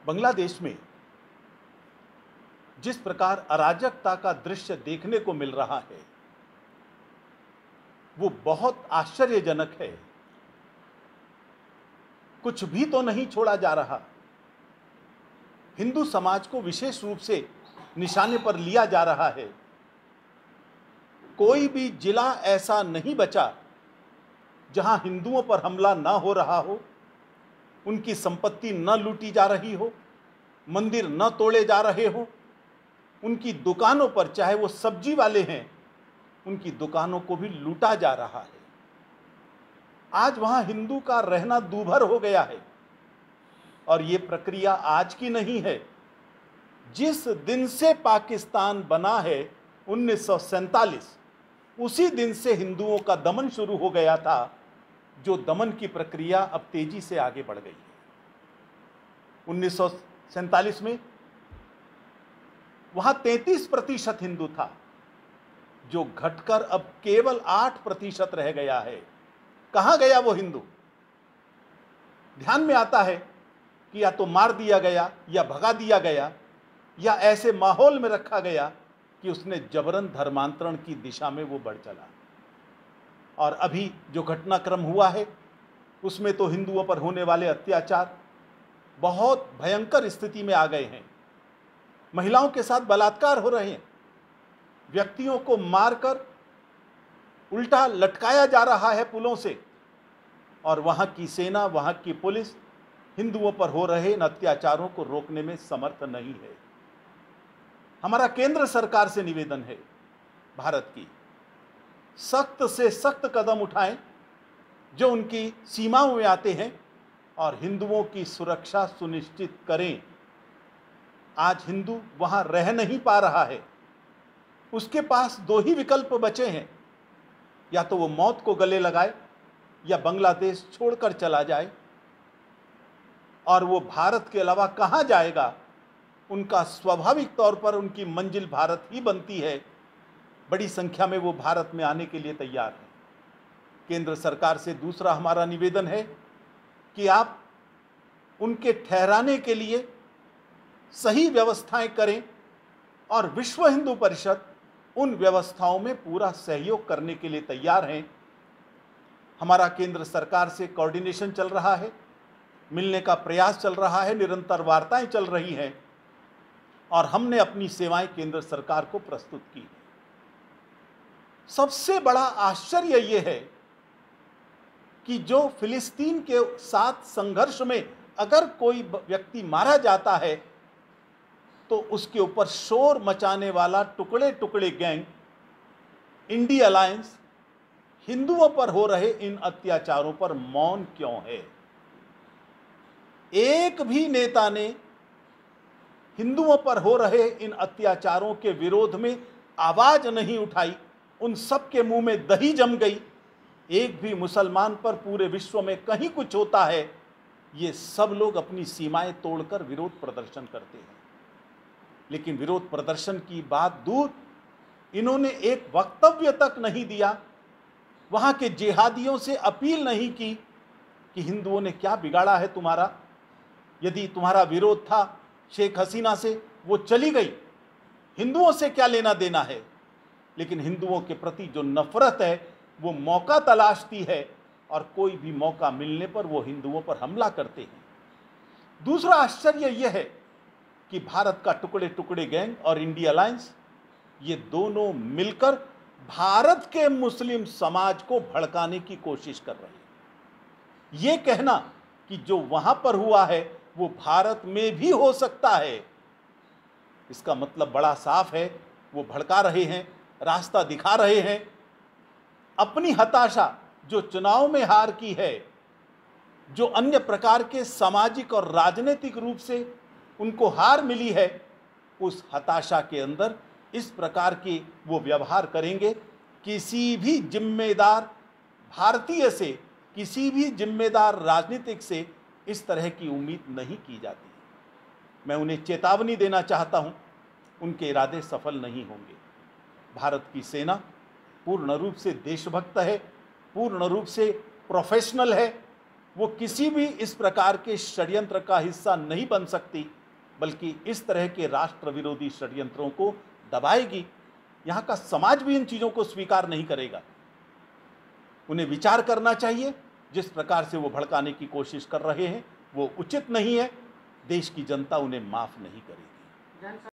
बांग्लादेश में जिस प्रकार अराजकता का दृश्य देखने को मिल रहा है वो बहुत आश्चर्यजनक है। कुछ भी तो नहीं छोड़ा जा रहा। हिंदू समाज को विशेष रूप से निशाने पर लिया जा रहा है। कोई भी जिला ऐसा नहीं बचा जहां हिंदुओं पर हमला ना हो रहा हो, उनकी संपत्ति न लूटी जा रही हो, मंदिर न तोड़े जा रहे हो, उनकी दुकानों पर, चाहे वो सब्जी वाले हैं, उनकी दुकानों को भी लूटा जा रहा है। आज वहां हिंदू का रहना दूभर हो गया है और ये प्रक्रिया आज की नहीं है। जिस दिन से पाकिस्तान बना है 1947, उसी दिन से हिंदुओं का दमन शुरू हो गया था, जो दमन की प्रक्रिया अब तेजी से आगे बढ़ गई है। 1947 में वहां 33% हिंदू था, जो घटकर अब केवल 8% रह गया है। कहां गया वो हिंदू? ध्यान में आता है कि या तो मार दिया गया या भगा दिया गया या ऐसे माहौल में रखा गया कि उसने जबरन धर्मांतरण की दिशा में वो बढ़ चला। और अभी जो घटनाक्रम हुआ है उसमें तो हिंदुओं पर होने वाले अत्याचार बहुत भयंकर स्थिति में आ गए हैं। महिलाओं के साथ बलात्कार हो रहे हैं, व्यक्तियों को मारकर उल्टा लटकाया जा रहा है पुलों से, और वहां की सेना, वहां की पुलिस हिंदुओं पर हो रहे इन अत्याचारों को रोकने में समर्थ नहीं है। हमारा केंद्र सरकार से निवेदन है भारत की, सख्त से सख्त कदम उठाएं जो उनकी सीमाओं में आते हैं और हिंदुओं की सुरक्षा सुनिश्चित करें। आज हिंदू वहां रह नहीं पा रहा है, उसके पास दो ही विकल्प बचे हैं, या तो वो मौत को गले लगाए या बांग्लादेश छोड़कर चला जाए। और वो भारत के अलावा कहां जाएगा? उनका स्वाभाविक तौर पर उनकी मंजिल भारत ही बनती है। बड़ी संख्या में वो भारत में आने के लिए तैयार है। केंद्र सरकार से दूसरा हमारा निवेदन है कि आप उनके ठहराने के लिए सही व्यवस्थाएं करें और विश्व हिंदू परिषद उन व्यवस्थाओं में पूरा सहयोग करने के लिए तैयार हैं। हमारा केंद्र सरकार से कोऑर्डिनेशन चल रहा है, मिलने का प्रयास चल रहा है, निरंतर वार्ताएं चल रही हैं और हमने अपनी सेवाएं केंद्र सरकार को प्रस्तुत की। सबसे बड़ा आश्चर्य यह है कि जो फिलिस्तीन के साथ संघर्ष में अगर कोई व्यक्ति मारा जाता है तो उसके ऊपर शोर मचाने वाला टुकड़े टुकड़े गैंग इंडिया अलायंस हिंदुओं पर हो रहे इन अत्याचारों पर मौन क्यों है? एक भी नेता ने हिंदुओं पर हो रहे इन अत्याचारों के विरोध में आवाज नहीं उठाई। उन सब के मुंह में दही जम गई। एक भी मुसलमान पर पूरे विश्व में कहीं कुछ होता है, ये सब लोग अपनी सीमाएं तोड़कर विरोध प्रदर्शन करते हैं। लेकिन विरोध प्रदर्शन की बात दूर, इन्होंने एक वक्तव्य तक नहीं दिया, वहां के जिहादियों से अपील नहीं की कि हिंदुओं ने क्या बिगाड़ा है तुम्हारा। यदि तुम्हारा विरोध था शेख हसीना से, वो चली गई, हिंदुओं से क्या लेना देना है। लेकिन हिंदुओं के प्रति जो नफरत है वो मौका तलाशती है और कोई भी मौका मिलने पर वो हिंदुओं पर हमला करते हैं। दूसरा आश्चर्य यह है कि भारत का टुकड़े टुकड़े गैंग और इंडिया अलायंस, ये दोनों मिलकर भारत के मुस्लिम समाज को भड़काने की कोशिश कर रहे हैं। ये कहना कि जो वहां पर हुआ है वो भारत में भी हो सकता है, इसका मतलब बड़ा साफ है। वो भड़का रहे हैं, रास्ता दिखा रहे हैं। अपनी हताशा जो चुनाव में हार की है, जो अन्य प्रकार के सामाजिक और राजनीतिक रूप से उनको हार मिली है, उस हताशा के अंदर इस प्रकार के वो व्यवहार करेंगे। किसी भी जिम्मेदार भारतीय से, किसी भी जिम्मेदार राजनीतिक से इस तरह की उम्मीद नहीं की जाती। मैं उन्हें चेतावनी देना चाहता हूं, उनके इरादे सफल नहीं होंगे। भारत की सेना पूर्ण रूप से देशभक्त है, पूर्ण रूप से प्रोफेशनल है। वो किसी भी इस प्रकार के षड्यंत्र का हिस्सा नहीं बन सकती, बल्कि इस तरह के राष्ट्र विरोधी षड्यंत्रों को दबाएगी। यहाँ का समाज भी इन चीज़ों को स्वीकार नहीं करेगा। उन्हें विचार करना चाहिए, जिस प्रकार से वो भड़काने की कोशिश कर रहे हैं वो उचित नहीं है। देश की जनता उन्हें माफ नहीं करेगी।